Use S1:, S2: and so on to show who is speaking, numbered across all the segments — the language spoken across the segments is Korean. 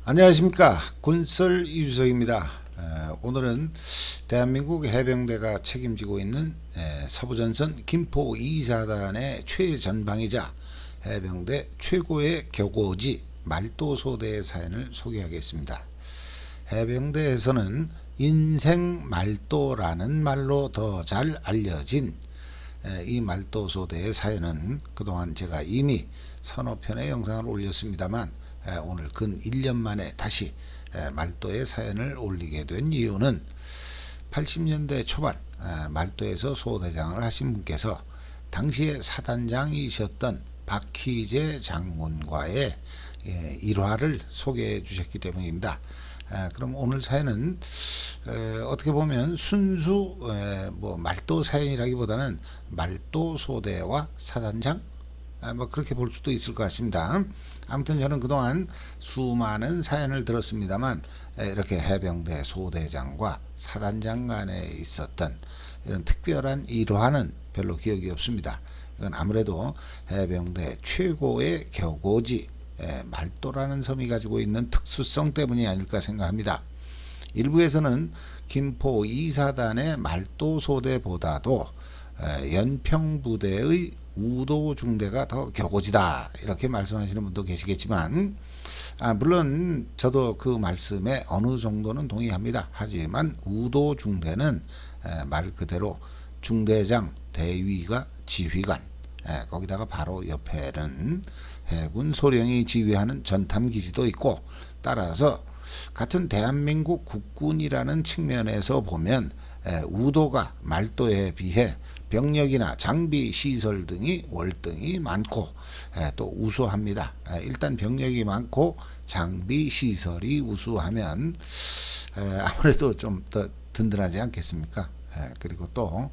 S1: 안녕하십니까, 군설 이주석입니다. 오늘은 대한민국 해병대가 책임지고 있는 서부전선 김포 2사단의 최전방이자 해병대 최고의 격오지 말도소대의 사연을 소개하겠습니다. 해병대에서는 인생 말도라는 말로 더 잘 알려진 이 말도소대의 사연은 그동안 제가 이미 서너 편의 영상을 올렸습니다만, 오늘 근 1년 만에 다시 말도의 사연을 올리게 된 이유는 80년대 초반 말도에서 소대장을 하신 분께서 당시에 사단장이셨던 박희재 장군과의 일화를 소개해 주셨기 때문입니다. 그럼 오늘 사연은 어떻게 보면 순수 말도 사연이라기보다는 말도 소대와 사단장, 그렇게 볼 수도 있을 것 같습니다. 아무튼 저는 그동안 수많은 사연을 들었습니다만, 이렇게 해병대 소대장과 사단장 간에 있었던 이런 특별한 일화는 별로 기억이 없습니다. 이건 아무래도 해병대 최고의 격오지 말도라는 섬이 가지고 있는 특수성 때문이 아닐까 생각합니다. 일부에서는 김포 2사단의 말도 소대보다도 연평부대의 우도 중대가 더 격오지다, 이렇게 말씀하시는 분도 계시겠지만, 물론 저도 그 말씀에 어느 정도는 동의합니다. 하지만 우도 중대는 말 그대로 중대장, 대위가 지휘관, 거기다가 바로 옆에는 해군 소령이 지휘하는 전탐기지도 있고, 따라서 같은 대한민국 국군이라는 측면에서 보면 우도가 말도에 비해 병력이나 장비 시설 등이 월등히 많고 또 우수합니다. 일단 병력이 많고 장비 시설이 우수하면 아무래도 좀 더 든든하지 않겠습니까? 그리고 또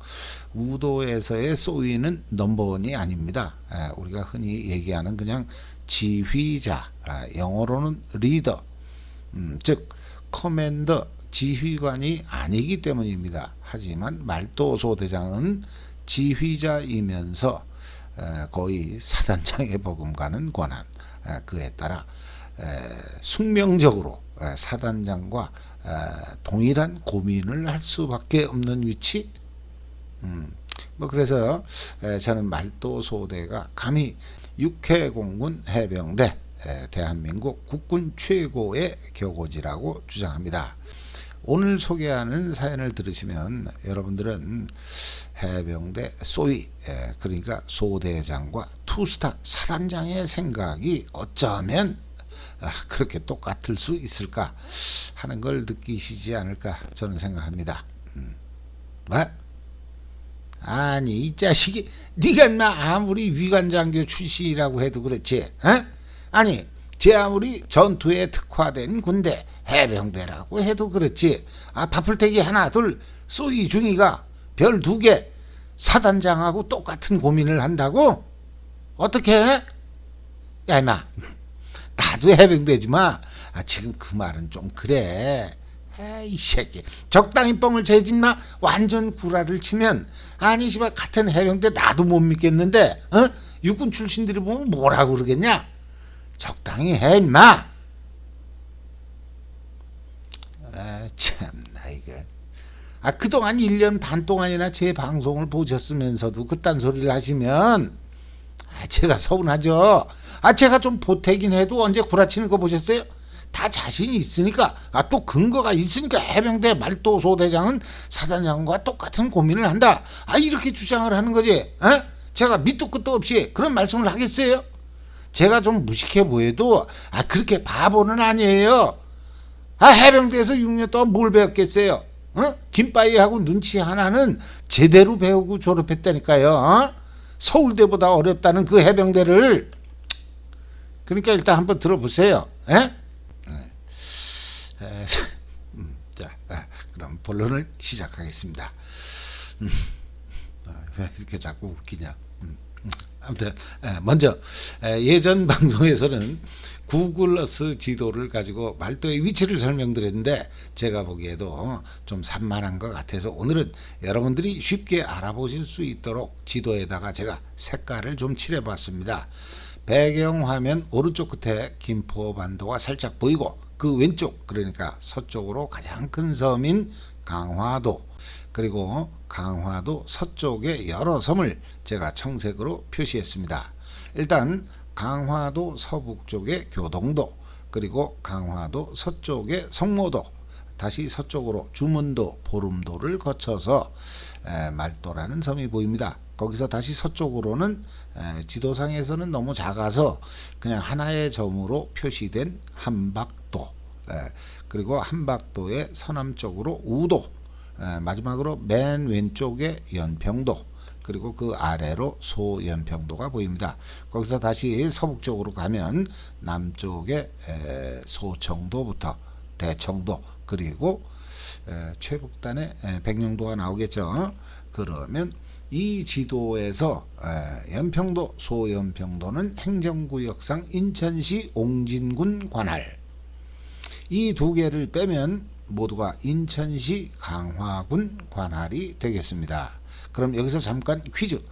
S1: 우도에서의 쏘이는 넘버원이 아닙니다. 우리가 흔히 얘기하는 그냥 지휘자, 영어로는 리더, 즉 커맨더, 지휘관이 아니기 때문입니다. 하지만 말도 소대장은 지휘자이면서 거의 사단장에 버금가는 권한, 그에 따라 숙명적으로 사단장과 동일한 고민을 할 수밖에 없는 위치. 그래서 저는 말도 소대가 감히 육해공군 해병대, 대한민국 국군 최고의 격오지라고 주장합니다. 오늘 소개하는 사연을 들으시면 여러분들은 해병대 소위, 그러니까 소대장과 투스타 사단장의 생각이 어쩌면 그렇게 똑같을 수 있을까 하는 걸 느끼시지 않을까 저는 생각합니다. 아니 이 자식이, 네가 인마 아무리 위관장교 출신이라고 해도 그렇지, 아니 제 아무리 전투에 특화된 군대 해병대라고 해도 그렇지, 바풀떼기 하나 둘 쏘이 중이가 별 2개 사단장하고 똑같은 고민을 한다고? 어떻게 해? 야 임마, 나도 해병대지마. 지금 그 말은 좀 그래. 이 새끼 적당히 뻥을 재짓마. 완전 구라를 치면, 아니 씨발 같은 해병대 나도 못 믿겠는데 육군 출신들이 보면 뭐라고 그러겠냐. 적당히 해 임마. 참나 이거. 그동안 1년 반 동안이나 제 방송을 보셨으면서도 그딴 소리를 하시면 제가 서운하죠. 제가 좀 보태긴 해도 언제 구라치는 거 보셨어요? 다 자신이 있으니까, 또 근거가 있으니까 해병대 말도 소대장은 사단장과 똑같은 고민을 한다, 이렇게 주장을 하는 거지. 제가 밑도 끝도 없이 그런 말씀을 하겠어요? 제가 좀 무식해 보여도 그렇게 바보는 아니에요. 해병대에서 6년 동안 뭘 배웠겠어요? 김빠이하고 눈치 하나는 제대로 배우고 졸업했다니까요. 서울대보다 어렵다는 그 해병대를. 그러니까 일단 한번 들어보세요. 자, 그럼 본론을 시작하겠습니다. 왜 이렇게 자꾸 웃기냐. 아무튼 먼저 예전 방송에서는 구글어스 지도를 가지고 말도의 위치를 설명드렸는데, 제가 보기에도 좀 산만한 것 같아서 오늘은 여러분들이 쉽게 알아보실 수 있도록 지도에다가 제가 색깔을 좀 칠해봤습니다. 배경화면 오른쪽 끝에 김포반도가 살짝 보이고, 그 왼쪽, 그러니까 서쪽으로 가장 큰 섬인 강화도, 그리고 강화도 서쪽의 여러 섬을 제가 청색으로 표시했습니다. 일단 강화도 서북쪽의 교동도, 그리고 강화도 서쪽의 성모도, 다시 서쪽으로 주문도, 보름도를 거쳐서 말도라는 섬이 보입니다. 거기서 다시 서쪽으로는 지도상에서는 너무 작아서 그냥 하나의 점으로 표시된 한박도, 그리고 한박도의 서남쪽으로 우도, 마지막으로 맨 왼쪽에 연평도, 그리고 그 아래로 소연평도가 보입니다. 거기서 다시 서북쪽으로 가면 남쪽에 소청도부터 대청도, 그리고 최북단에 백령도가 나오겠죠. 그러면 이 지도에서 연평도, 소연평도는 행정구역상 인천시 옹진군 관할, 이 두 개를 빼면 모두가 인천시 강화군 관할이 되겠습니다. 그럼 여기서 잠깐 퀴즈.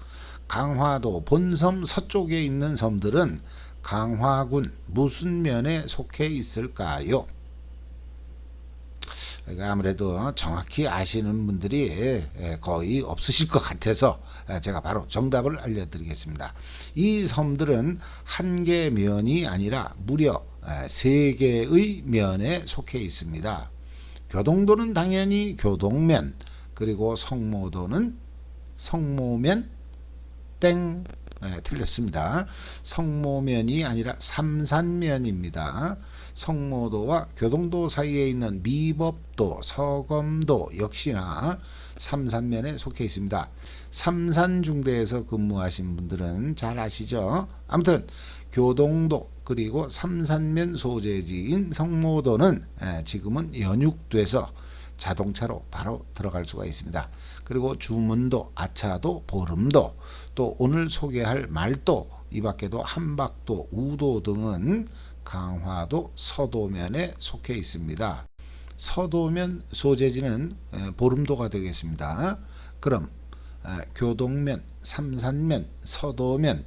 S1: 강화도 본섬 서쪽에 있는 섬들은 강화군 무슨 면에 속해 있을까요? 아무래도 정확히 아시는 분들이 거의 없으실 것 같아서 제가 바로 정답을 알려드리겠습니다. 이 섬들은 한 개 면이 아니라 무려 세 개의 면에 속해 있습니다. 교동도는 당연히 교동면, 그리고 성모도는 성모면, 땡, 틀렸습니다. 성모면이 아니라 삼산면입니다. 성모도와 교동도 사이에 있는 미법도, 서검도 역시나 삼산면에 속해 있습니다. 삼산중대에서 근무하신 분들은 잘 아시죠? 아무튼 교동도, 그리고 삼산면 소재지인 성모도는 지금은 연육돼서 자동차로 바로 들어갈 수가 있습니다. 그리고 주문도, 아차도, 보름도, 또 오늘 소개할 말도, 이 밖에도 한박도, 우도 등은 강화도 서도면에 속해 있습니다. 서도면 소재지는 보름도가 되겠습니다. 그럼 교동면, 삼산면, 서도면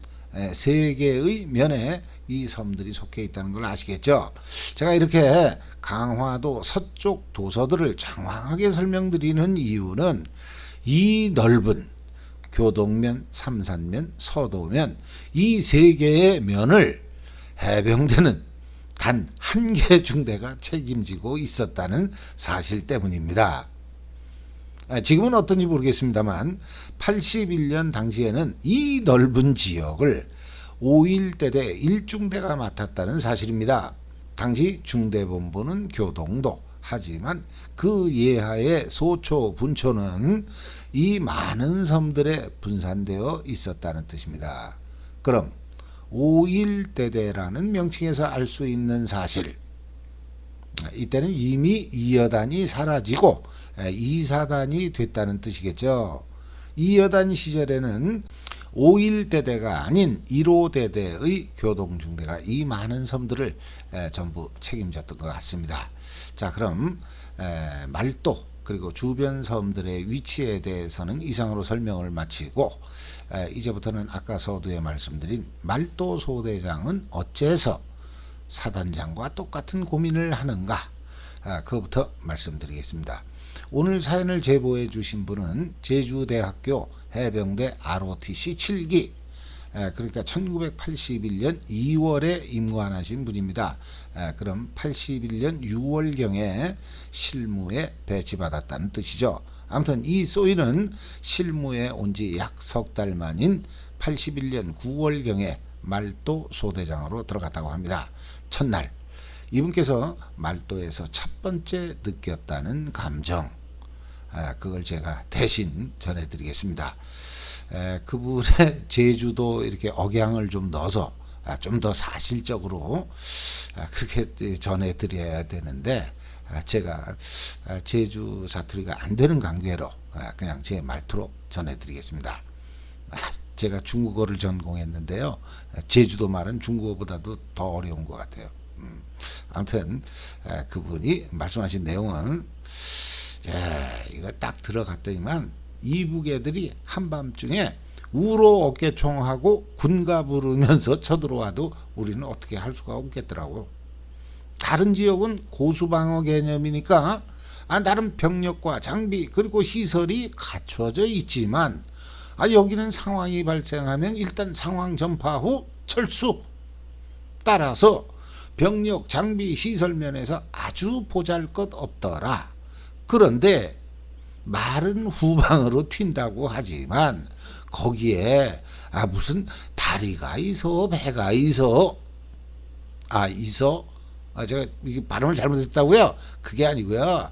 S1: 세 개의 면에 이 섬들이 속해 있다는 걸 아시겠죠? 제가 이렇게 강화도 서쪽 도서들을 장황하게 설명드리는 이유는 이 넓은 교동면, 삼산면, 서도면 이 세 개의 면을 해병대는 단 한 개 중대가 책임지고 있었다는 사실 때문입니다. 지금은 어떤지 모르겠습니다만 81년 당시에는 이 넓은 지역을 5.1대대 1중대가 맡았다는 사실입니다. 당시 중대본부는 교동도, 하지만 그 예하의 소초, 분초는 이 많은 섬들에 분산되어 있었다는 뜻입니다. 그럼 5.1대대라는 명칭에서 알 수 있는 사실, 이때는 이미 2여단이 사라지고 2사단이 됐다는 뜻이겠죠. 2여단 시절에는 5.1대대가 아닌 1호대대의 교동중대가 이 많은 섬들을 전부 책임졌던 것 같습니다. 자, 그럼 말도, 그리고 주변 섬들의 위치에 대해서는 이상으로 설명을 마치고 이제부터는 아까 서두에 말씀드린 말도 소대장은 어째서 사단장과 똑같은 고민을 하는가, 그것부터 말씀드리겠습니다. 오늘 사연을 제보해 주신 분은 제주대학교 해병대 ROTC 7기, 그러니까 1981년 2월에 임관하신 분입니다. 그럼 81년 6월경에 실무에 배치받았다는 뜻이죠. 아무튼 이 소위는 실무에 온 지 약 석 달 만인 81년 9월경에 말도 소대장으로 들어갔다고 합니다. 첫날 이분께서 말도에서 첫 번째 느꼈다는 감정, 그걸 제가 대신 전해드리겠습니다. 그분의 제주도 이렇게 억양을 좀 넣어서 좀 더 사실적으로 그렇게 전해드려야 되는데 제가 제주 사투리가 안 되는 관계로 그냥 제 말투로 전해드리겠습니다. 제가 중국어를 전공했는데요, 제주도 말은 중국어보다도 더 어려운 것 같아요. 아무튼 그분이 말씀하신 내용은 이거 딱 들어갔더니만 이북 애들이 한밤중에 우로 어깨총하고 군가 부르면서 쳐들어와도 우리는 어떻게 할 수가 없겠더라고. 다른 지역은 고수방어 개념이니까 나름 병력과 장비 그리고 시설이 갖추어져 있지만 여기는 상황이 발생하면 일단 상황 전파 후 철수. 따라서 병력, 장비, 시설 면에서 아주 보잘것없더라. 그런데 말은 후방으로 튄다고 하지만 거기에 무슨 다리가 있어, 배가 있어. 있어? 제가 이게 발음을 잘못했다고요? 그게 아니고요.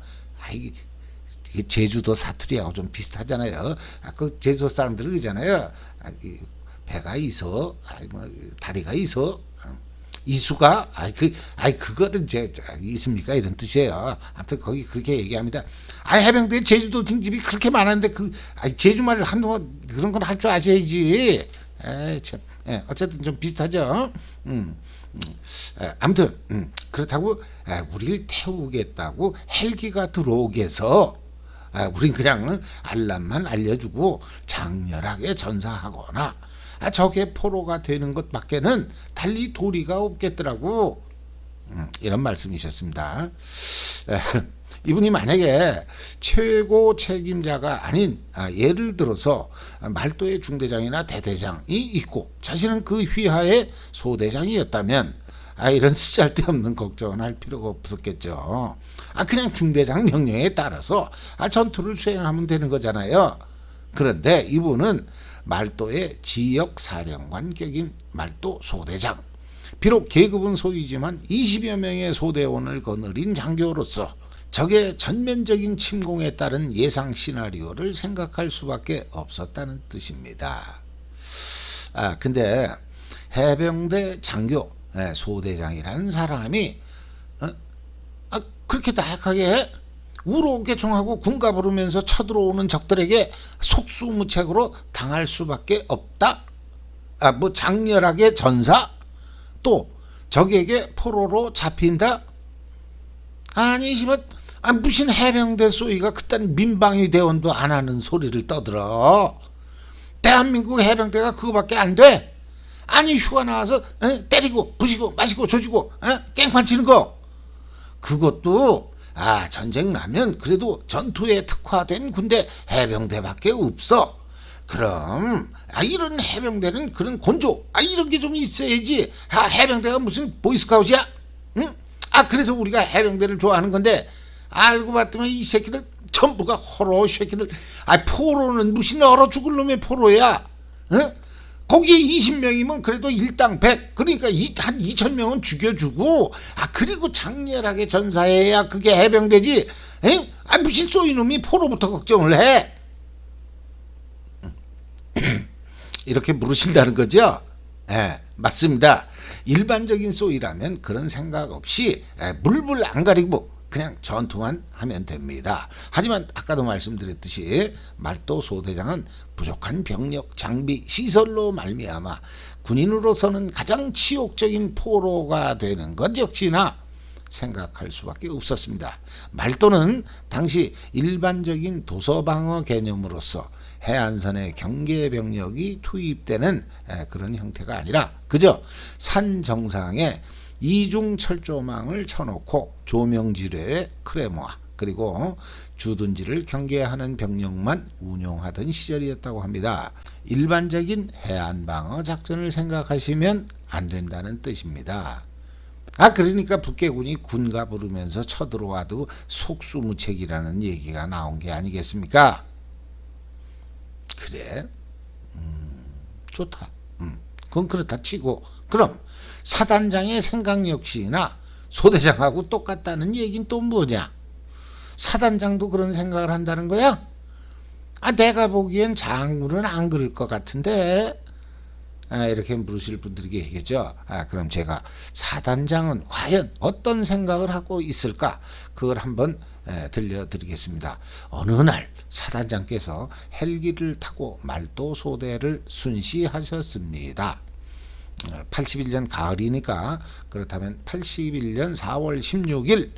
S1: 이게 제주도 사투리하고 좀 비슷하잖아요. 그 제주도 사람들은 그러잖아요. 배가 있어, 뭐 다리가 있어, 이수가, 그거는 있습니까? 이런 뜻이에요. 아무튼 거기 그렇게 얘기합니다. 해병대 제주도 징집이 그렇게 많았는데 제주말을 한동안 그런 건 할 줄 아셔야지. 참, 어쨌든 좀 비슷하죠. 아무튼 그렇다고 우리를 태우겠다고 헬기가 들어오게 해서 우린 그냥 알람만 알려주고 장렬하게 전사하거나 저게 포로가 되는 것밖에는 달리 도리가 없겠더라고. 이런 말씀이셨습니다. 이분이 만약에 최고 책임자가 아닌 예를 들어서 말도의 중대장이나 대대장이 있고 자신은 그 휘하의 소대장이었다면 이런 쓰잘데없는 걱정은 할 필요가 없었겠죠. 그냥 중대장 명령에 따라서 전투를 수행하면 되는 거잖아요. 그런데 이분은 말도의 지역사령관 격인 말도 소대장, 비록 계급은 소위지만 20여 명의 소대원을 거느린 장교로서 적의 전면적인 침공에 따른 예상 시나리오를 생각할 수밖에 없었다는 뜻입니다. 근데 해병대 장교, 소대장이라는 사람이 그렇게 나약하게 우로개총하고 군가 부르면서 쳐들어오는 적들에게 속수무책으로 당할 수밖에 없다. 뭐 장렬하게 전사, 또 적에게 포로로 잡힌다. 무슨 해병대 소위가 그딴 민방위 대원도 안 하는 소리를 떠들어. 대한민국 해병대가 그거밖에 안 돼. 휴가 나와서 때리고 부시고 마시고 조지고 깽판 치는 거, 그것도 전쟁 나면 그래도 전투에 특화된 군대 해병대밖에 없어. 그럼 이런 해병대는 그런 곤조 이런 게 좀 있어야지. 해병대가 무슨 보이스카웃이야? 응? 그래서 우리가 해병대를 좋아하는 건데 알고 봤더니 이 새끼들 전부가 호로 새끼들. 포로는 무슨 얼어 죽을 놈의 포로야. 응? 거기에 20명이면 그래도 일당 100, 그러니까 한 2,000명은 죽여주고 그리고 장렬하게 전사해야 그게 해병대지. 무슨 쏘이놈이 포로부터 걱정을 해. 이렇게 물으신다는 거죠? 맞습니다. 일반적인 쏘이라면 그런 생각 없이 물불 안 가리고 그냥 전투만 하면 됩니다. 하지만 아까도 말씀드렸듯이 말도 소대장은 부족한 병력, 장비, 시설로 말미암아 군인으로서는 가장 치욕적인 포로가 되는 것 역시나 생각할 수밖에 없었습니다. 말도는 당시 일반적인 도서방어 개념으로서 해안선에 경계병력이 투입되는 그런 형태가 아니라 그저 산 정상에 이중 철조망을 쳐놓고 조명지뢰에 크레모아 그리고 주둔지를 경계하는 병력만 운용하던 시절이었다고 합니다. 일반적인 해안방어 작전을 생각하시면 안 된다는 뜻입니다. 그러니까 북계군이 군가 부르면서 쳐들어와도 속수무책이라는 얘기가 나온 게 아니겠습니까? 그래? 좋다. 그건 그렇다 치고, 그럼 사단장의 생각 역시나 소대장하고 똑같다는 얘기는 또 뭐냐? 사단장도 그런 생각을 한다는 거야? 내가 보기엔 장군은 안 그럴 것 같은데. 이렇게 물으실 분들이 계시겠죠. 그럼 제가 사단장은 과연 어떤 생각을 하고 있을까? 그걸 한번 들려드리겠습니다. 어느 날 사단장께서 헬기를 타고 말도 소대를 순시하셨습니다. 81년 가을이니까 그렇다면 81년 4월 16일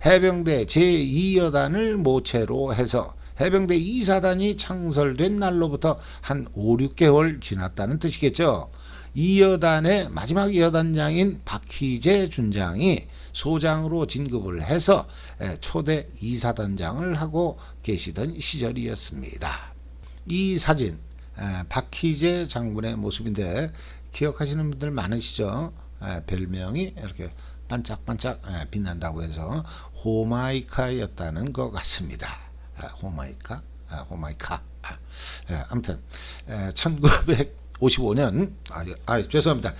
S1: 해병대 제2여단을 모체로 해서 해병대 2사단이 창설된 날로부터 한 5, 6개월 지났다는 뜻이겠죠. 이 여단의 마지막 여단장인 박희재 준장이 소장으로 진급을 해서 초대 이사단장을 하고 계시던 시절이었습니다. 이 사진 박희재 장군의 모습인데 기억하시는 분들 많으시죠? 별명이 이렇게 반짝반짝 빛난다고 해서 호마이카였다는 것 같습니다. 호마이카? 호마이카. 아무튼 1955년 죄송합니다.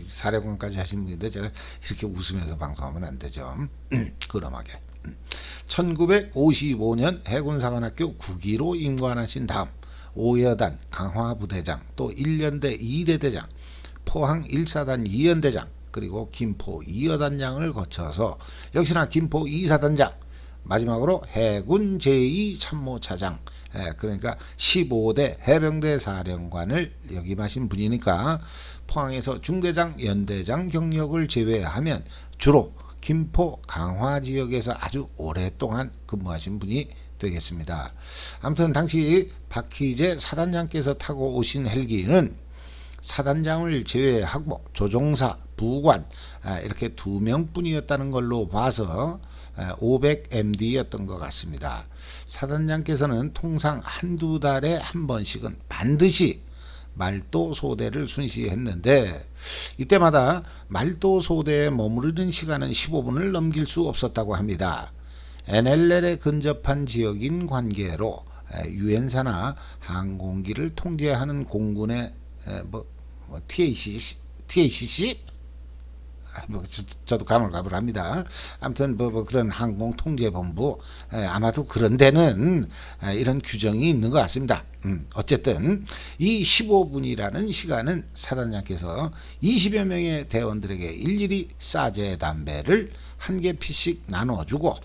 S1: 사례공까지 하신 분인데 제가 이렇게 웃으면서 방송하면 안 되죠. 그럼하게 1955년 해군사관학교 9기로 임관하신 다음 5여단 강화부대장, 또 1년대 2대대장, 포항 1사단 2연대장, 그리고 김포 2여단장을 거쳐서 역시나 김포 2사단장, 마지막으로 해군 제2참모차장, 그러니까 15대 해병대 사령관을 역임하신 분이니까 포항에서 중대장, 연대장 경력을 제외하면 주로 김포 강화 지역에서 아주 오랫동안 근무하신 분이 되겠습니다. 아무튼 당시 박희재 사단장께서 타고 오신 헬기는 사단장을 제외하고 조종사, 부관 이렇게 2명뿐이었다는 걸로 봐서 500MD였던 것 같습니다. 사단장께서는 통상 한두 달에 한 번씩은 반드시 말도 소대를 순시했는데 이때마다 말도 소대에 머무르는 시간은 15분을 넘길 수 없었다고 합니다. NLL에 근접한 지역인 관계로 유엔사나 항공기를 통제하는 공군의 TACC? 저도 가물가물합니다. 아무튼 그런 항공통제본부 아마도 그런 데는 이런 규정이 있는 것 같습니다. 어쨌든 이 15분이라는 시간은 사단장께서 20여 명의 대원들에게 일일이 싸제 담배를 한 개 피씩 나눠주고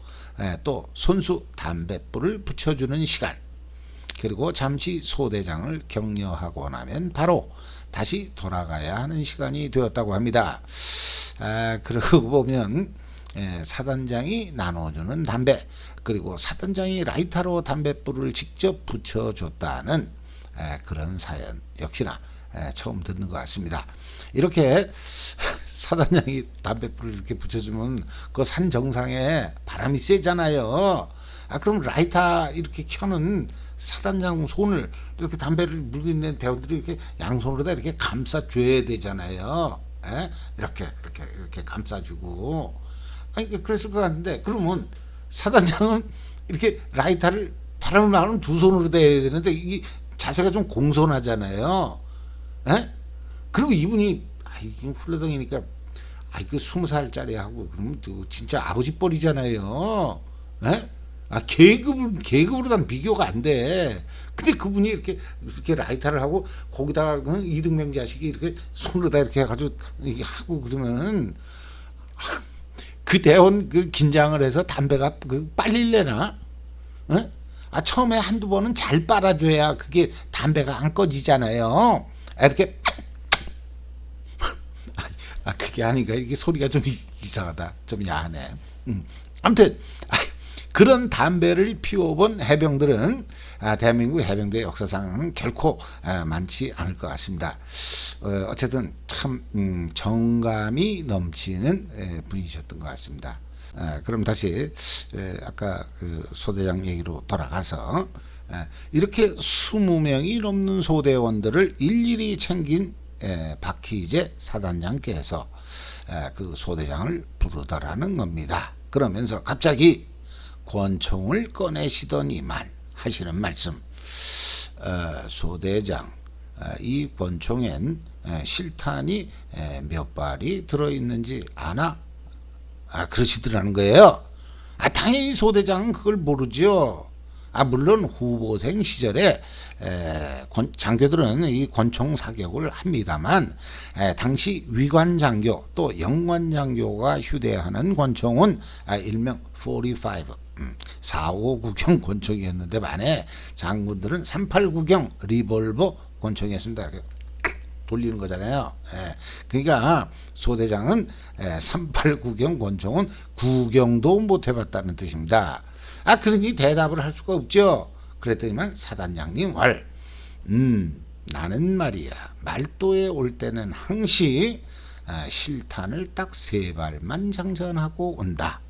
S1: 또 손수 담뱃불을 붙여주는 시간, 그리고 잠시 소대장을 격려하고 나면 바로 다시 돌아가야 하는 시간이 되었다고 합니다. 그러고 보면 사단장이 나눠주는 담배, 그리고 사단장이 라이터로 담뱃불을 직접 붙여줬다는 그런 사연 역시나 처음 듣는 것 같습니다. 이렇게 사단장이 담뱃불을 이렇게 붙여주면 그 산 정상에 바람이 세잖아요. 그럼 라이터 이렇게 켜는 사단장 손을 이렇게 담배를 물고 있는 대원들이 이렇게 양손으로 이렇게 감싸줘야 되잖아요. 이렇게 감싸주고. 그랬을 것 같은데, 그러면 사단장은 이렇게 라이터를 바람을 막으면 두 손으로 대야 되는데 이 자세가 좀 공손하잖아요. 그리고 이분이 훌레덩이니까 그 20살짜리 하고 그러면 또 진짜 아버지 뻘이잖아요. 계급으로 난 비교가 안 돼. 근데 그분이 이렇게 라이터를 하고 거기다가 이등병 자식이 이렇게 손으로 다 이렇게 해가지고 이렇게 하고 그러면은 그 대원 그 긴장을 해서 담배가 빨릴래나? 처음에 한두 번은 잘 빨아줘야 그게 담배가 안 꺼지잖아요. 이렇게 그게 아니까 이게 소리가 좀 이상하다. 좀 야하네. 아무튼 그런 담배를 피워본 해병들은 대한민국 해병대 역사상 결코 많지 않을 것 같습니다. 어쨌든 참 정감이 넘치는 분이셨던 것 같습니다. 그럼 다시 아까 그 소대장 얘기로 돌아가서 이렇게 20명이 넘는 소대원들을 일일이 챙긴 박희재 사단장께서 그 소대장을 부르더라는 겁니다. 그러면서 갑자기 권총을 꺼내시더니만 하시는 말씀, 소대장, 이 권총엔 실탄이 몇 발이 들어있는지 아나? 그러시더라는 거예요. 당연히 소대장은 그걸 모르죠. 물론 후보생 시절에 장교들은 이 권총 사격을 합니다만 당시 위관장교 또 영관장교가 휴대하는 권총은 일명 45 459경 권총이었는데 반해 장군들은 389경 리볼버 권총이었습니다. 이렇게 돌리는 거잖아요. 그러니까 소대장은 389경 권총은 구경도 못 해봤다는 뜻입니다. 그러니 대답을 할 수가 없죠. 그랬더니만 사단장님 나는 말이야 말도에 올 때는 항시 실탄을 딱 3발만 장전하고 온다.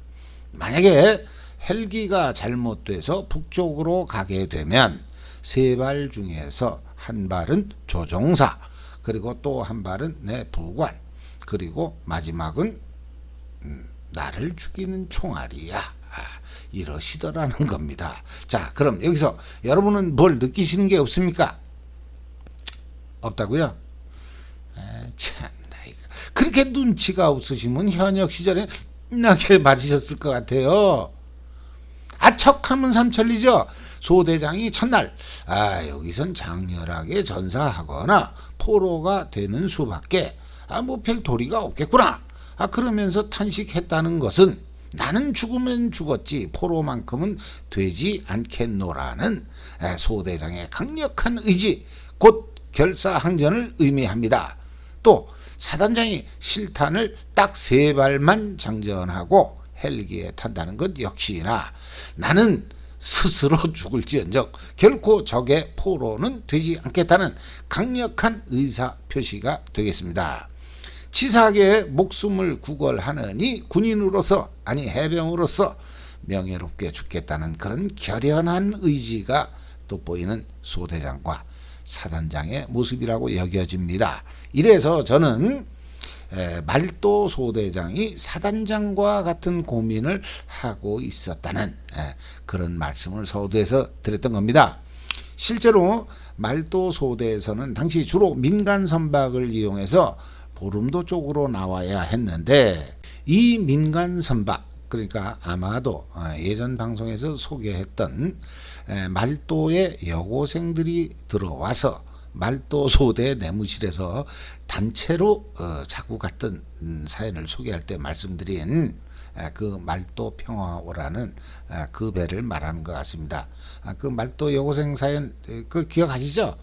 S1: 만약에 헬기가 잘못돼서 북쪽으로 가게 되면 3발 중에서 한 발은 조종사, 그리고 또 한 발은 내 부관, 그리고 마지막은 나를 죽이는 총알이야. 이러시더라는 겁니다. 자, 그럼 여기서 여러분은 뭘 느끼시는 게 없습니까? 없다고요? 참, 그렇게 눈치가 없으시면 현역 시절에 나게 맞으셨을 것 같아요. 척하면 삼천리죠. 소대장이 첫날 여기선 장렬하게 전사하거나 포로가 되는 수밖에 뭐 별 도리가 없겠구나. 그러면서 탄식했다는 것은 나는 죽으면 죽었지 포로만큼은 되지 않겠노라는 소대장의 강력한 의지, 곧 결사항전을 의미합니다. 또 사단장이 실탄을 딱 3발만 장전하고 헬기에 탄다는 것 역시나 나는 스스로 죽을지언정 결코 적의 포로는 되지 않겠다는 강력한 의사 표시가 되겠습니다. 치사하게 목숨을 구걸하느니 군인으로서, 아니 해병으로서 명예롭게 죽겠다는 그런 결연한 의지가 돋보이는 소대장과 사단장의 모습이라고 여겨집니다. 이래서 저는 말도 소대장이 사단장과 같은 고민을 하고 있었다는 그런 말씀을 서두에서 드렸던 겁니다. 실제로 말도 소대에서는 당시 주로 민간 선박을 이용해서 보름도 쪽으로 나와야 했는데, 이 민간 선박, 그러니까 아마도 예전 방송에서 소개했던 말도의 여고생들이 들어와서 말도 소대 내무실에서 단체로 자고 갔던 사연을 소개할 때 말씀드린 그 말도 평화호라는 그 배를 말하는 것 같습니다. 그 말도 여고생 사연 그 기억하시죠?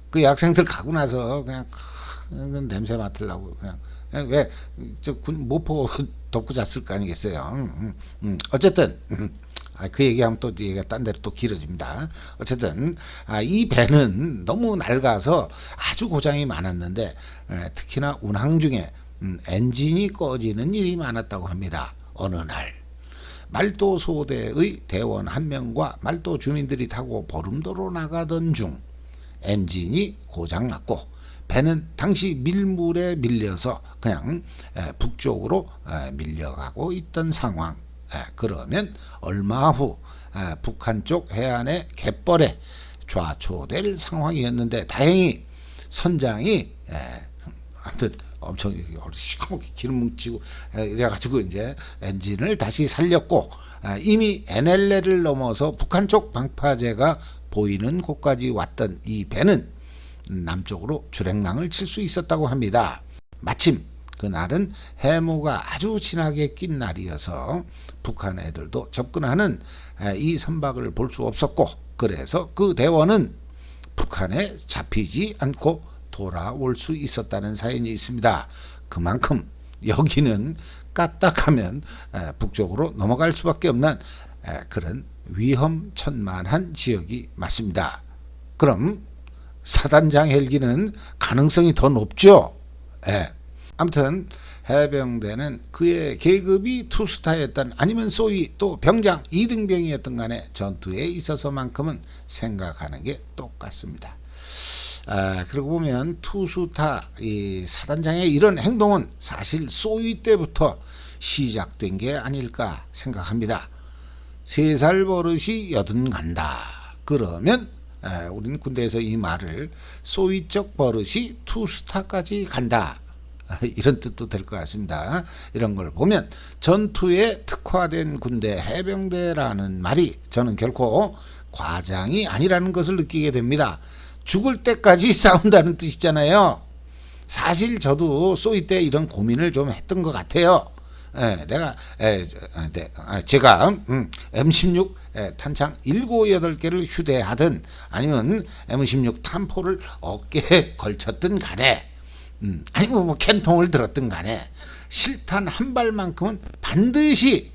S1: 그 여학생들 가고 나서 그냥 냄새 맡으려고 그냥 왜 저 군 모포 덮고 잤을 거 아니겠어요. 어쨌든 그 얘기하면 또 얘기가 딴 데로 또 길어집니다. 어쨌든 이 배는 너무 낡아서 아주 고장이 많았는데 특히나 운항 중에 엔진이 꺼지는 일이 많았다고 합니다. 어느 날 말도 소대의 대원 한 명과 말도 주민들이 타고 보름도로 나가던 중 엔진이 고장났고 배는 당시 밀물에 밀려서 그냥 북쪽으로 밀려가고 있던 상황. 그러면 얼마 후 북한 쪽 해안의 갯벌에 좌초될 상황이었는데, 다행히 선장이 아무튼 엄청 시커멓게 기름 뭉치고 이래가지고 이제 엔진을 다시 살렸고, 이미 NLL을 넘어서 북한 쪽 방파제가 보이는 곳까지 왔던 이 배는 남쪽으로 주랭랑을 칠 수 있었다고 합니다. 마침 그날은 해무가 아주 진하게 낀 날이어서 북한 애들도 접근하는 이 선박을 볼 수 없었고, 그래서 그 대원은 북한에 잡히지 않고 돌아올 수 있었다는 사연이 있습니다. 그만큼 여기는 까딱하면 북쪽으로 넘어갈 수밖에 없는 그런 위험천만한 지역이 맞습니다. 그럼 사단장 헬기는 가능성이 더 높죠. 아무튼 해병대는 그의 계급이 투스타였던 아니면 소위 또 병장 2등병이었던 간에 전투에 있어서만큼은 생각하는 게 똑같습니다. 그러고 보면 투스타 이 사단장의 이런 행동은 사실 소위 때부터 시작된 게 아닐까 생각합니다. 3살 버릇이 여든 간다. 그러면 우리는 군대에서 이 말을 소위적 버릇이 투스타까지 간다, 이런 뜻도 될 것 같습니다. 이런 걸 보면 전투에 특화된 군대 해병대라는 말이 저는 결코 과장이 아니라는 것을 느끼게 됩니다. 죽을 때까지 싸운다는 뜻이잖아요. 사실 저도 소위 때 이런 고민을 좀 했던 것 같아요. 제가 M16 탄창 7, 8개를 휴대하든 아니면 M16 탄포를 어깨에 걸쳤든 간에 아니면 뭐 캔통을 들었든 간에 실탄 한 발만큼은 반드시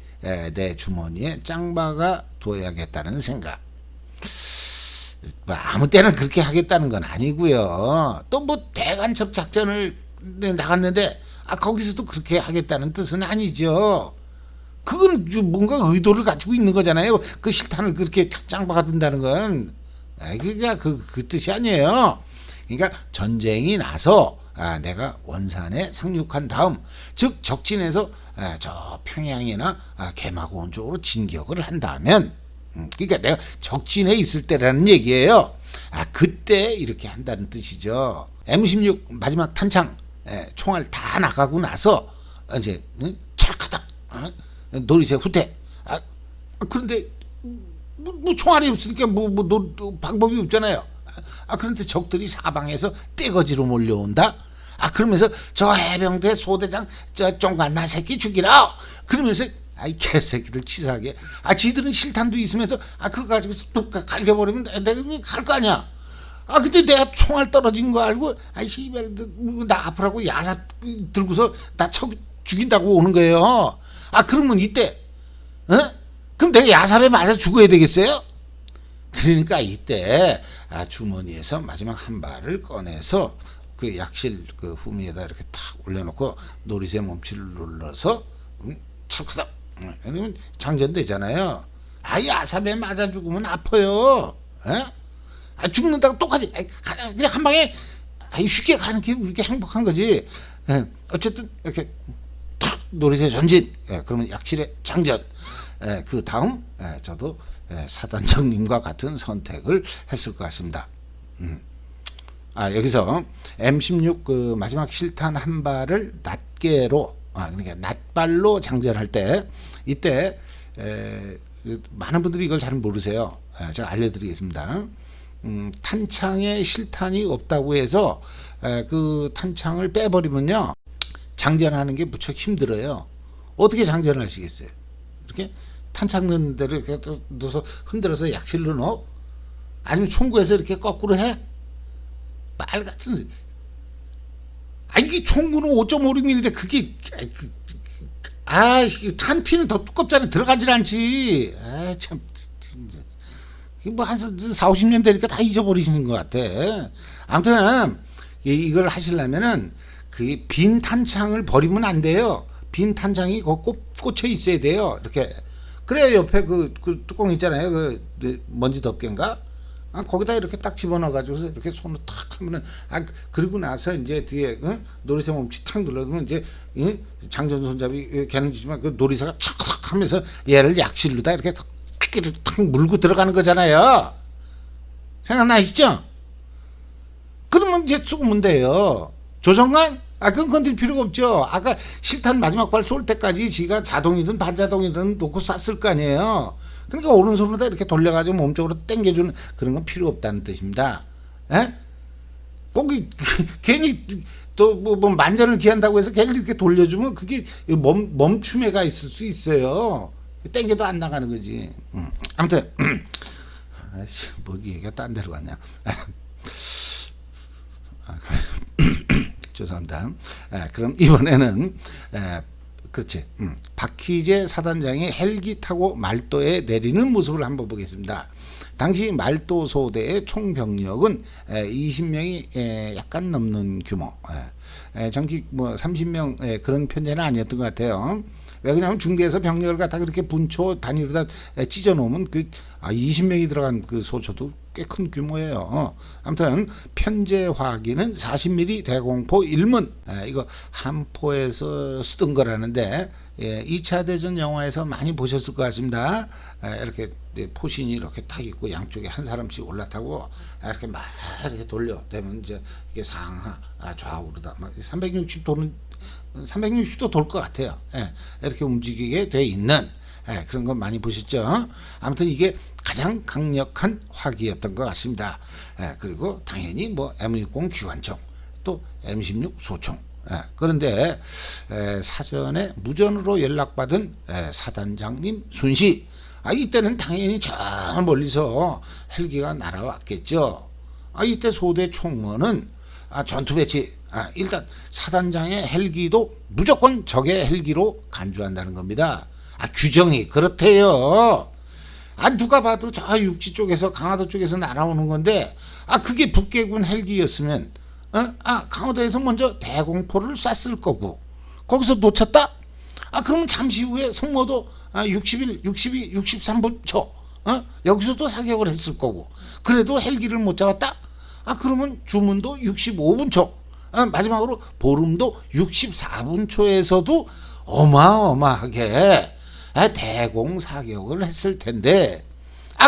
S1: 내 주머니에 짱박아 둬야겠다는 생각. 뭐 아무 때나 그렇게 하겠다는 건 아니고요. 또 뭐 대간첩 작전을 나갔는데 거기서도 그렇게 하겠다는 뜻은 아니죠. 그건 뭔가 의도를 가지고 있는 거잖아요. 그 실탄을 그렇게 짱박아둔다는 건 그러니까 그 뜻이 아니에요. 그러니까 전쟁이 나서 내가 원산에 상륙한 다음, 즉 적진에서 저 평양이나 개마고원 쪽으로 진격을 한다면, 그러니까 내가 적진에 있을 때라는 얘기예요. 그때 이렇게 한다는 뜻이죠. M16 마지막 탄창 총알 다 나가고 나서 이제 찰카닥 노리새 후퇴. 그런데 뭐 총알이 없으니까 방법이 없잖아요. 그런데 적들이 사방에서 떼거지로 몰려온다. 그러면서 저 해병대 소대장 저 쫑간나 새끼 죽이라. 그러면서 이 개새끼들 치사하게 지들은 실탄도 있으면서 그거 가지고 뚝 갈겨버리면 내가 갈 거 아니야. 근데 내가 총알 떨어진 거 알고 씨발 나 아프라고 야사 들고서 나 죽인다고 오는 거예요. 그러면 이때 그럼 내가 야삽에 맞아 죽어야 되겠어요? 그러니까 이때 주머니에서 마지막 한 발을 꺼내서 그 약실 그 후미에다 이렇게 탁 올려놓고 노리새 몸치를 눌러서 찰크다 그러면 장전되잖아요. 야삽에 맞아 죽으면 아파요. 죽는다고 똑같이 그냥 한 방에 쉽게 가는 게 우리가 행복한 거지. 어쨌든 이렇게 탁 노리새 전진. 그러면 약실에 장전. 그 다음 저도 사단장님과 같은 선택을 했을 것 같습니다. 여기서 M16 그 마지막 실탄 한 발을 낱개로 그러니까 낱발로 장전할 때 이때 많은 분들이 이걸 잘 모르세요. 제가 알려드리겠습니다. 탄창에 실탄이 없다고 해서 그 탄창을 빼버리면요 장전하는 게 무척 힘들어요. 어떻게 장전을 하시겠어요? 이렇게 탄창 넣는 대로 이렇게 넣어서 흔들어서 약실로 넣어? 아니면 총구에서 이렇게 거꾸로 해? 빨 같은 이게 총구는 5.56mm인데 그게 탄피는 더 두껍잖아. 들어가질 않지. 참 뭐 한 40-50년 되니까 다 잊어버리시는 것 같아. 아무튼 이걸 하시려면은 그 빈 탄창을 버리면 안 돼요. 빈 탄창이 꽂혀 있어야 돼요. 이렇게. 그래야 옆에 그 뚜껑 있잖아요. 그 먼지 덮개인가? 거기다 이렇게 딱 집어넣어가지고 이렇게 손으로 탁 하면은 그리고 나서 이제 뒤에 노리새 몸치 탁 눌러두면 이제 장전 손잡이 걔는 지만 그 노리새가 촥 하면서 얘를 약실로다 이렇게 탁 물고 들어가는 거잖아요. 생각나시죠? 그러면 이제 쏘면 돼요. 조정관? 그건 건들 필요가 없죠. 아까 실탄 마지막 발 쏠 때까지 지가 자동이든 반자동이든 놓고 쐈을 거 아니에요. 그러니까 오른손으로 다 이렇게 돌려가지고 몸쪽으로 당겨주는 그런 건 필요 없다는 뜻입니다. 꼭 괜히 또 뭐 만전을 기한다고 해서 걔를 이렇게 돌려주면 그게 멈춤에가 있을 수 있어요. 당겨도 안 나가는 거지. 아무튼 뭐 얘기가 딴 데로 갔냐. 죄송합니다. 그럼 이번에는 그렇지. 박희재 사단장이 헬기 타고 말도에 내리는 모습을 한번 보겠습니다. 당시 말도 소대의 총 병력은 20명이 약간 넘는 규모. 정확히 뭐 30명 그런 편제는 아니었던 것 같아요. 왜 그러냐면 중대에서 병력을 갖다 그렇게 분초 단위로 다 찢어 놓으면 20명이 들어간 그 소초도 꽤 큰 규모예요. 아무튼 편제 화기는 40mm 대공포 1문. 이거 한포에서 쓰던 거라는데 2차 대전 영화에서 많이 보셨을 것 같습니다. 이렇게 포신이 이렇게 탁 있고 양쪽에 한 사람씩 올라타고 이렇게 막 이렇게 돌려대면 이제 이게 상하 좌우로다 막 360도 돌 것 같아요. 이렇게 움직이게 돼 있는 그런 거 많이 보셨죠? 아무튼 이게 가장 강력한 화기였던 것 같습니다. 그리고 당연히 뭐 M60 기관총 또 M16 소총. 그런데 사전에 무전으로 연락받은 사단장님 순시 이때는 당연히 저 멀리서 헬기가 날아왔겠죠. 이때 소대 총무는 전투 배치 일단 사단장의 헬기도 무조건 적의 헬기로 간주한다는 겁니다. 규정이 그렇대요. 누가 봐도 저 육지 쪽에서 강화도 쪽에서 날아오는 건데 그게 북계군 헬기였으면 강화도에서 먼저 대공포를 쐈을 거고 거기서 놓쳤다? 그러면 잠시 후에 성모도 61, 62, 63분 초 여기서도 사격을 했을 거고 그래도 헬기를 못 잡았다? 그러면 주문도 65분 초 마지막으로 보름도 64분 초에서도 어마어마하게 대공 사격을 했을 텐데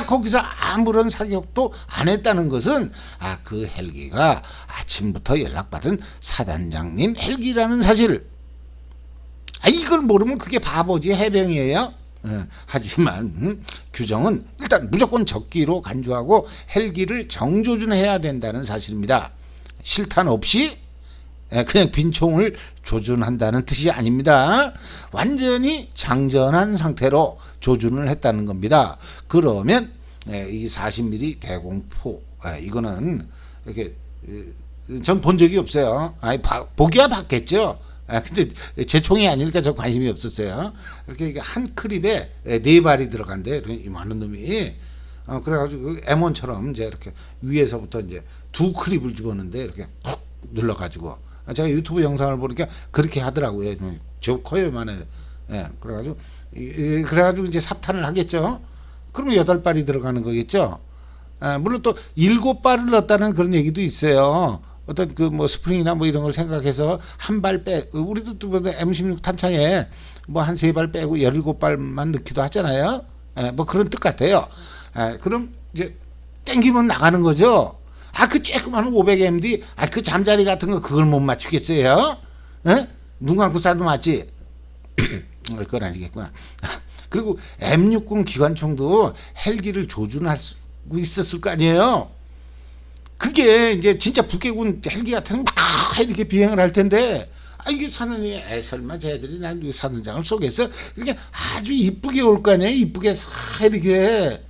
S1: 거기서 아무런 사격도 안 했다는 것은 그 헬기가 아침부터 연락받은 사단장님 헬기라는 사실 이걸 모르면 그게 바보지 해병이에요. 하지만 규정은 일단 무조건 적기로 간주하고 헬기를 정조준해야 된다는 사실입니다. 실탄 없이 그냥 빈총을 조준한다는 뜻이 아닙니다. 완전히 장전한 상태로 조준을 했다는 겁니다. 그러면 이 40mm 대공포 이거는 이렇게 전 본 적이 없어요. 보기야 봤겠죠. 근데 제 총이 아니니까 저 관심이 없었어요. 이렇게 한 클립에 4발이 들어간대. 이만한 놈이. 그래가지고 M1처럼 이제 이렇게 위에서부터 이제 2클립을 집었는데 이렇게 훅 눌러가지고 제가 유튜브 영상을 보니까 그렇게 하더라고요. 저 커요만해. 그래가지고 이제 삽탄을 하겠죠. 그러면 8발이 들어가는 거겠죠. 물론 또 7발을 넣었다는 그런 얘기도 있어요. 어떤 그 뭐 스프링이나 뭐 이런 걸 생각해서 한 발 우리도 또 M16 탄창에 뭐 한 3발 빼고 17발만 넣기도 하잖아요. 뭐 그런 뜻 같아요. 그럼 이제 땡기면 나가는 거죠. 그 쬐끄만 500MD 그 잠자리 같은 거 그걸 못 맞추겠어요? 눈 감고 쏴도 맞지? 그건 아니겠구나. 그리고 M60 기관총도 헬기를 조준할 수 있었을 거 아니에요? 그게 이제 진짜 북계군 헬기 같은 거 막 이렇게 비행을 할 텐데 이게 사는이 설마 쟤들이 난 사단장을 쏘겠어? 이게 아주 이쁘게 올 거 아니에요? 이쁘게 싹 이렇게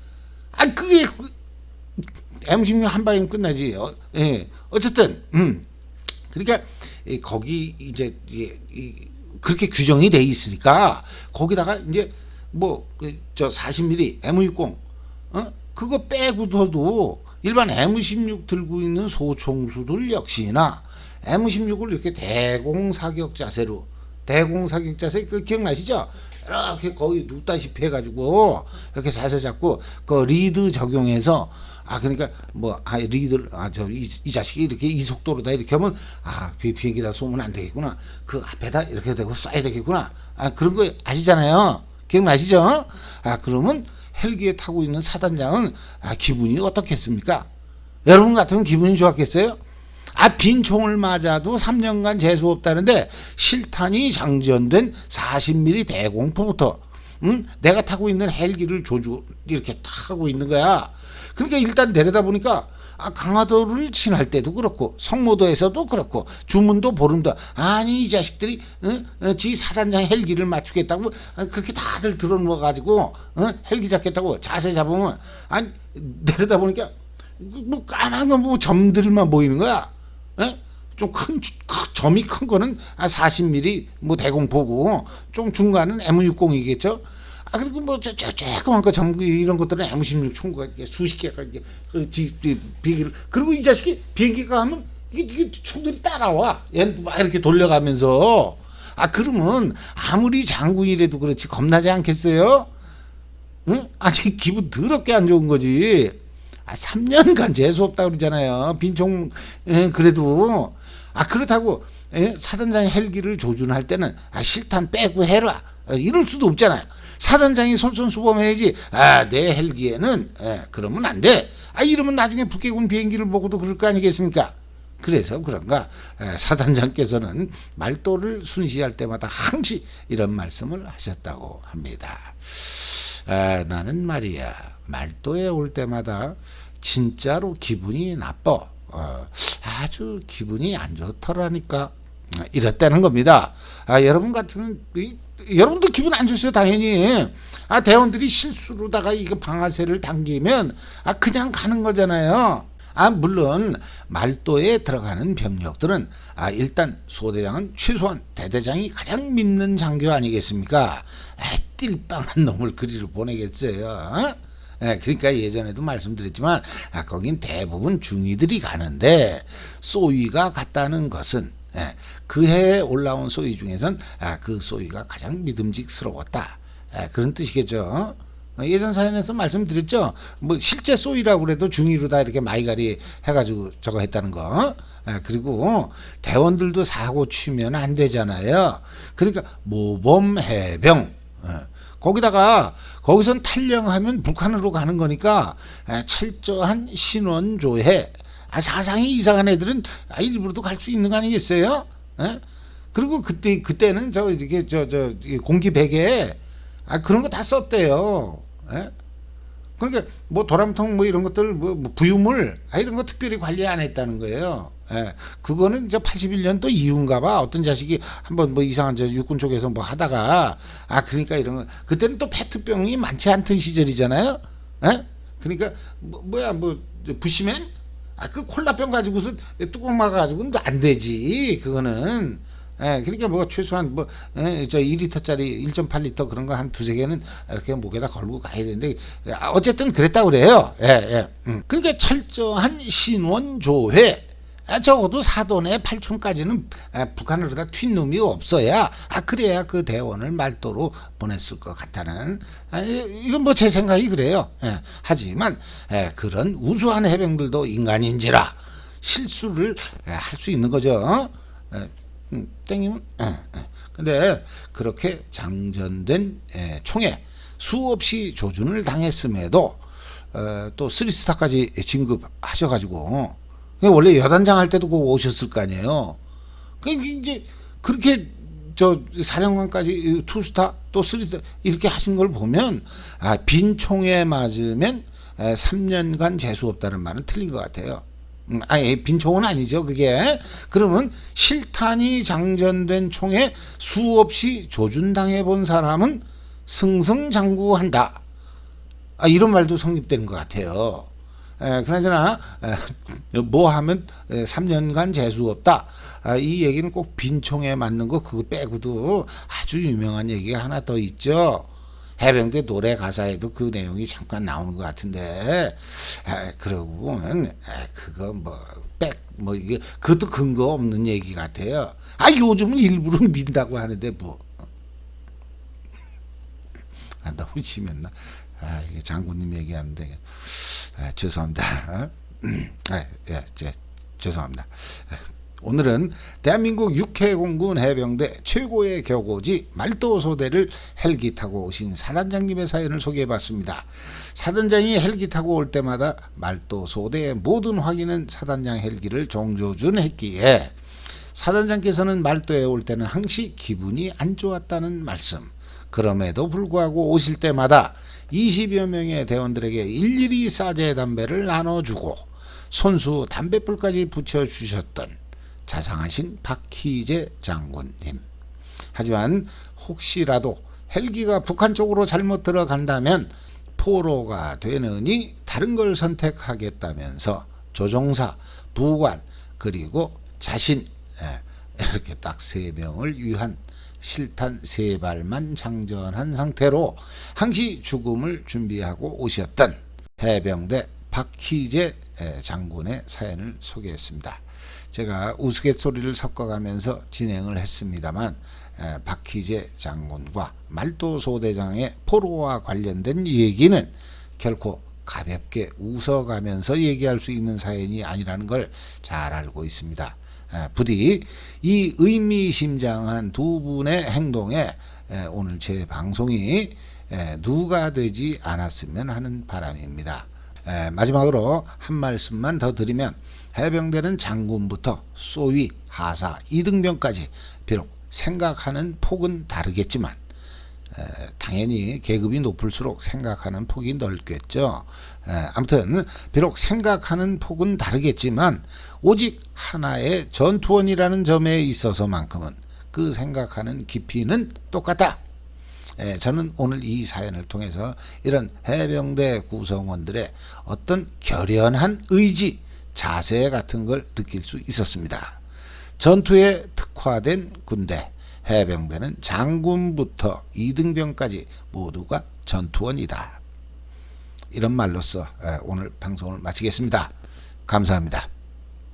S1: 그게 M16 한 방이면 끝나지. 어쨌든 그러니까 거기 이제 그렇게 규정이 돼 있으니까 거기다가 이제 뭐 저 40mm M60 그거 빼고서도 일반 M16 들고 있는 소총수들 역시나 M16을 이렇게 대공 사격 자세로 그 기억나시죠? 이렇게 거의 눕다시피 해가지고 이렇게 자세 잡고 그 리드 적용해서 그러니까 뭐 리드 이 자식이 이렇게 이 속도로다 이렇게 하면 비행기다 쏘면 안 되겠구나. 그 앞에다 이렇게 되고 쏴야 되겠구나. 그런 거 아시잖아요. 기억나시죠? 그러면 헬기에 타고 있는 사단장은 기분이 어떻겠습니까? 여러분 같으면 기분이 좋았겠어요? 빈 총을 맞아도 3년간 재수 없다는데 실탄이 장전된 40mm 대공포부터 내가 타고 있는 헬기를 이렇게 타고 있는 거야. 그러니까 일단 내려다 보니까 강화도를 지날 때도 그렇고 성모도에서도 그렇고 주문도 보름도 이 자식들이 지 사단장 헬기를 맞추겠다고 그렇게 다들 들어누워 가지고 헬기 잡겠다고 자세 잡으면 내려다 보니까 뭐 까만 거 뭐 점들만 보이는 거야. 좀 큰 점이 큰 거는 40mm 뭐 대공포고 좀 중간은 M60이겠죠. 그리고 뭐 조그만 거 점 이런 것들은 M16 총구가 수십 개가 비행기를 그리고 이 자식이 비행기가 하면 이게 총들이 따라와. 얘는 막 이렇게 돌려가면서 그러면 아무리 장군이라도 그렇지 겁나지 않겠어요? 아니 기분 더럽게 안 좋은 거지. 3년간 재수 없다 그러잖아요. 빈총 그래도 그렇다고 사단장이 헬기를 조준할 때는 실탄 빼고 해라 이럴 수도 없잖아요. 사단장이 솔선수범해야지. 내 헬기에는 그러면 안 돼. 이러면 나중에 북계군 비행기를 보고도 그럴 거 아니겠습니까? 그래서 그런가 사단장께서는 말도를 순시할 때마다 항시 이런 말씀을 하셨다고 합니다. 나는 말이야 말도에 올 때마다 진짜로 기분이 나빠. 아주 기분이 안 좋더라니까. 이랬다는 겁니다. 여러분 같으면 여러분도 기분 안 좋으세요 당연히. 대원들이 실수로다가 이거 방아쇠를 당기면 그냥 가는 거잖아요. 물론 말도에 들어가는 병력들은 일단 소대장은 최소한 대대장이 가장 믿는 장교 아니겠습니까? 띨빵한 놈을 그리로 보내겠어요. 예, 그러니까 예전에도 말씀드렸지만 거긴 대부분 중위들이 가는데 소위가 갔다는 것은 그 해에 올라온 소위 중에선 그 소위가 가장 믿음직스러웠다. 그런 뜻이겠죠. 예전 사연에서 말씀드렸죠. 뭐 실제 소위라고 그래도 중위로 다 이렇게 마이가리 해가지고 저거 했다는 거. 그리고 대원들도 사고 치면 안 되잖아요. 그러니까 모범 해병. 거기다가 거기선 탈령하면 북한으로 가는 거니까 철저한 신원조회. 사상이 이상한 애들은 일부러도 갈 수 있는 거 아니겠어요? 그리고 그때는 저 이렇게 저 공기 베개에 그런 거 다 썼대요. 그러니까 뭐 도람통 뭐 이런 것들 뭐 부유물 이런 거 특별히 관리 안 했다는 거예요. 그거는 이제 81년도 이후인가 봐. 어떤 자식이 한번 뭐 이상한 저 육군 쪽에서 뭐 하다가 그러니까 이런 거 그때는 또 페트병이 많지 않던 시절이잖아요. 그러니까 뭐야 부시맨 그 콜라병 가지고서 뚜껑 막아가지고는 안 되지 그거는. 그러니까 뭐 최소한 저 2리터짜리 1.8리터 그런 거 한 두세 개는 이렇게 목에다 걸고 가야 되는데 어쨌든 그랬다고 그래요. 그러니까 철저한 신원조회. 적어도 사돈의 8촌까지는 북한으로 다 튄 놈이 없어야 그래야 그 대원을 말도로 보냈을 것 같다는 이건 뭐 제 생각이 그래요. 하지만 그런 우수한 해병들도 인간인지라 실수를 할 수 있는 거죠. 땡이면 근데 그렇게 장전된 총에 수없이 조준을 당했음에도 또 3스타까지 진급하셔가지고 원래 여단장 할 때도 꼭 오셨을 거 아니에요. 이제 그렇게 저 사령관까지 2스타 또 3스타 이렇게 하신 걸 보면 빈 총에 맞으면 3년간 재수 없다는 말은 틀린 것 같아요. 빈총은 아니죠 그게. 그러면 실탄이 장전된 총에 수없이 조준당해 본 사람은 승승장구한다. 이런 말도 성립되는 것 같아요. 그나저나 뭐 하면 3년간 재수 없다. 이 얘기는 꼭 빈총에 맞는 거 그거 빼고도 아주 유명한 얘기가 하나 더 있죠. 해병대 노래 가사에도 그 내용이 잠깐 나오는 것 같은데 그러고 보면 그거 이게 그것도 근거 없는 얘기 같아요. 요즘은 일부러 민다고 하는데 너무 심했나? 이게 장군님 얘기하는데 죄송합니다. 죄송합니다. 오늘은 대한민국 육해공군 해병대 최고의 격오지 말도소대를 헬기 타고 오신 사단장님의 사연을 소개해봤습니다. 사단장이 헬기 타고 올 때마다 말도소대의 모든 확인은 사단장 헬기를 종조준했기에 사단장께서는 말도에 올 때는 항시 기분이 안 좋았다는 말씀. 그럼에도 불구하고 오실 때마다 20여 명의 대원들에게 일일이 싸제 담배를 나눠주고 손수 담뱃불까지 붙여주셨던 자상하신 박희재 장군님. 하지만 혹시라도 헬기가 북한 쪽으로 잘못 들어간다면 포로가 되느니 다른 걸 선택하겠다면서 조종사, 부관 그리고 자신 이렇게 딱 3명을 위한 실탄 3발만 장전한 상태로 항시 죽음을 준비하고 오셨던 해병대 박희재 장군의 사연을 소개했습니다. 제가 우스갯소리를 섞어가면서 진행을 했습니다만 박희재 장군과 말도소대장의 포로와 관련된 얘기는 결코 가볍게 웃어가면서 얘기할 수 있는 사연이 아니라는 걸 잘 알고 있습니다. 부디 이 의미심장한 두 분의 행동에 오늘 제 방송이 누가 되지 않았으면 하는 바람입니다. 마지막으로 한 말씀만 더 드리면 해병대는 장군부터 소위, 하사, 이등병까지 비록 생각하는 폭은 다르겠지만 당연히 계급이 높을수록 생각하는 폭이 넓겠죠. 아무튼 비록 생각하는 폭은 다르겠지만 오직 하나의 전투원이라는 점에 있어서만큼은 그 생각하는 깊이는 똑같다. 저는 오늘 이 사연을 통해서 이런 해병대 구성원들의 어떤 결연한 의지, 자세 같은 걸 느낄 수 있었습니다. 전투에 특화된 군대, 해병대는 장군부터 이등병까지 모두가 전투원이다. 이런 말로써 오늘 방송을 마치겠습니다. 감사합니다.